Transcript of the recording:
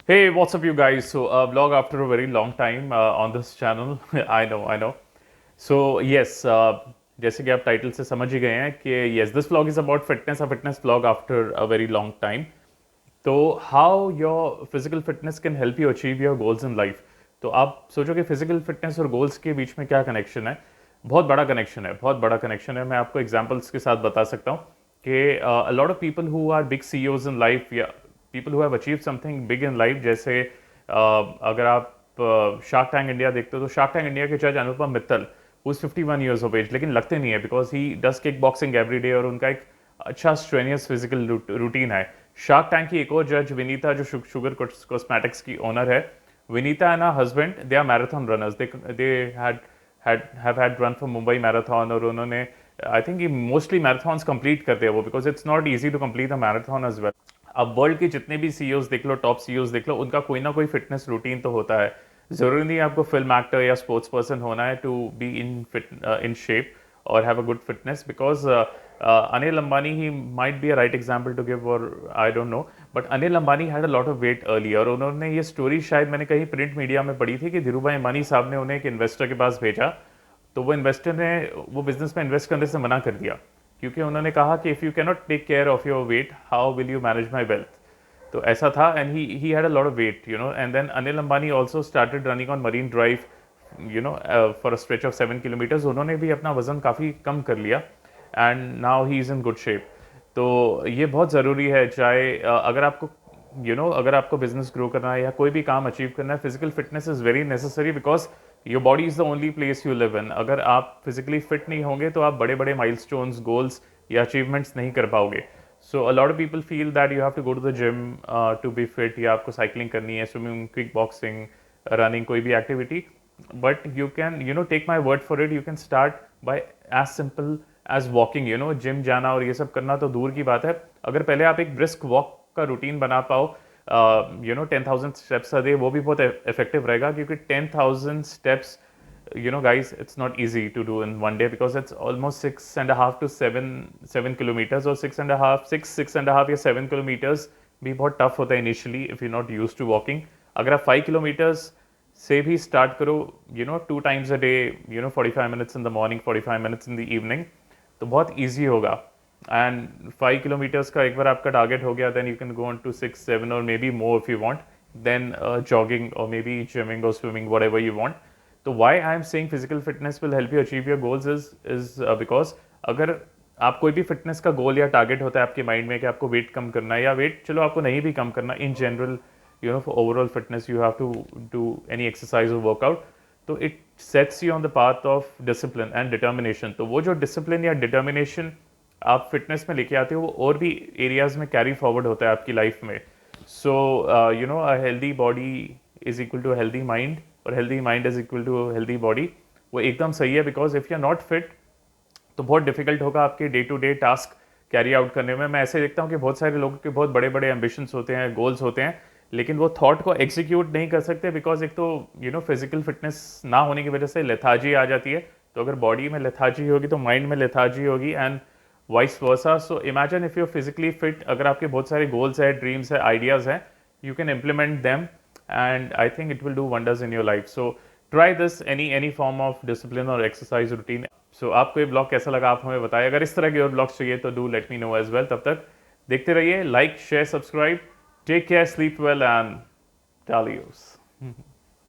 Hey, what's up, you guys? So, a vlog after a very long time on this channel. I know. So, yes, जैसे कि आप title से समझ ही गए हैं कि yes, this vlog is about fitness, a fitness vlog after a very long time. तो how your physical fitness can help you achieve your goals in life. तो आप सोचो कि फिजिकल फिटनेस और गोल्स के बीच में क्या कनेक्शन है। बहुत बड़ा कनेक्शन है, बहुत बड़ा कनेक्शन है। मैं आपको एग्जांपल्स के साथ बता सकता हूँ कि a lot of people who are big CEOs in life या people who have achieved something big in life, जैसे अगर आप शार्क टैंक इंडिया देखते हो तो शार्क टैंक इंडिया के जज Anupam Mittal who is 51 years of age, लेकिन लगते नहीं है because he does kick boxing every day और उनका एक अच्छा स्ट्रेनियस फिजिकल रूटीन है। शार्क टैंक की एक और जज विनीता जो शुगर कॉस्मेटिक्स की ओनर है, Vinita and husband they are marathon runners. They have had run for Mumbai marathon और उन्होंने I think mostly marathons complete करते हैं वो, because it's not easy to complete a marathon as well. अब वर्ल्ड के जितने भी सीईओज देख लो, टॉप सीईओज देख लो, उनका कोई ना कोई फिटनेस रूटीन तो होता है। जरूरी नहीं आपको फिल्म एक्टर या स्पोर्ट्स पर्सन होना है टू बी इन शेप और have a good fitness, because Anil Ambani he might be a right example to give, और I don't know, but Anil Ambani had a lot of weight early और उन्होंने ये story शायद मैंने कहीं प्रिंट मीडिया में पढ़ी थी कि धीरूभाई अंबानी साहब ने उन्हें एक इन्वेस्टर के पास भेजा, तो वो इन्वेस्टर ने वो बिजनेस में इन्वेस्ट करने से मना कर दिया, क्योंकि उन्होंने कहा कि if you cannot take care of your weight how will you manage my wealth. तो ऐसा था, and he had a lot of weight, you know, and then Anil Ambani also started running on Marine Drive, you know, for a stretch of 7 kilometres. उन्होंने भी अपना वजन काफ़ी कम कर लिया and now he is in good shape. तो ये बहुत ज़रूरी है, चाहे अगर आपको अगर आपको बिजनेस ग्रो करना है या कोई भी काम अचीव करना है, physical fitness is very necessary, because your body is the only place you live in. अगर आप फिजिकली फिट नहीं होंगे तो आप बड़े बड़े माइलस्टोन्स, गोल्स या अचीवमेंट्स नहीं कर पाओगे। So a lot of people feel that you have to go to the gym to be fit, या आपको साइकिलिंग करनी है, स्विमिंग, क्विक बॉक्सिंग, रनिंग, कोई भी activity, but you can take my word for it, you can start by as simple as walking. Gym जाना और ये सब करना तो दूर की बात है, अगर पहले आप एक ब्रिस्क वॉक का रूटीन बना पाओ, 10,000 स्टेप्स अ डे, वो भी बहुत इफेक्टिव रहेगा, क्योंकि 10,000 steps, guys, it's not easy to do in one day, because it's almost 6.5 to 7 kilometers, or 6.5 या 7 kilometers भी बहुत टफ होता है initially if you not use to walking. अगर आप 5 किलोमीटर्स से भी स्टार्ट करो, 2 times a day, 45 minutes in the morning, 45 minutes in the evening, तो बहुत ईजी होगा। एंड 5 किलोमीटर्स का एक बार आपका टारगेट हो गया, then you can go on to 6, 7 और maybe more if you want, then jogging और मे बी जिमिंग और स्विमिंग, व्हाटएवर यू वांट। तो why I am saying physical fitness will help you achieve your goals is because अगर आप कोई भी fitness का गोल या टारगेट होता है आपके माइंड में कि आपको वेट कम करना है, या वेट चलो आपको नहीं भी कम करना, in general for overall fitness you have to do any exercise और वर्कआउट, तो it sets you on the path of discipline and determination. तो वो जो डिसिप्लिन या डिटर्मिनेशन आप फिटनेस में लेके आते हो, वो और भी एरियाज में कैरी फॉरवर्ड होता है आपकी लाइफ में। So a healthy body is equal to healthy mind, और healthy mind is equal to healthy body. वो एकदम सही है, because if you are not fit तो बहुत डिफिकल्ट होगा आपके day to day task carry out करने में। मैं ऐसे देखता हूँ कि बहुत सारे लोगों के बहुत बड़े बड़े एम्बिशंस होते हैं, गोल्स होते हैं, लेकिन वो थॉट को एग्जीक्यूट नहीं कर सकते, बिकॉज एक तो फिजिकल फिटनेस ना होने की वजह से लेथार्जी आ जाती है। तो अगर बॉडी में लेथार्जी होगी तो माइंड में लेथार्जी होगी, and vice versa. So imagine if you physically fit, अगर आपके बहुत सारे गोल्स है, ड्रीम्स है, आइडियाज हैं, you can implement them, and I think it will do wonders in your life. So try this, any form of discipline or exercise routine. So आपको ये blog कैसा लगा आप हमें बताइए। अगर इस तरह के और ब्लॉग्स चाहिए तो do let me know as well. तब तक देखते रहिए, like, share, subscribe, take care, sleep well and टालियोस।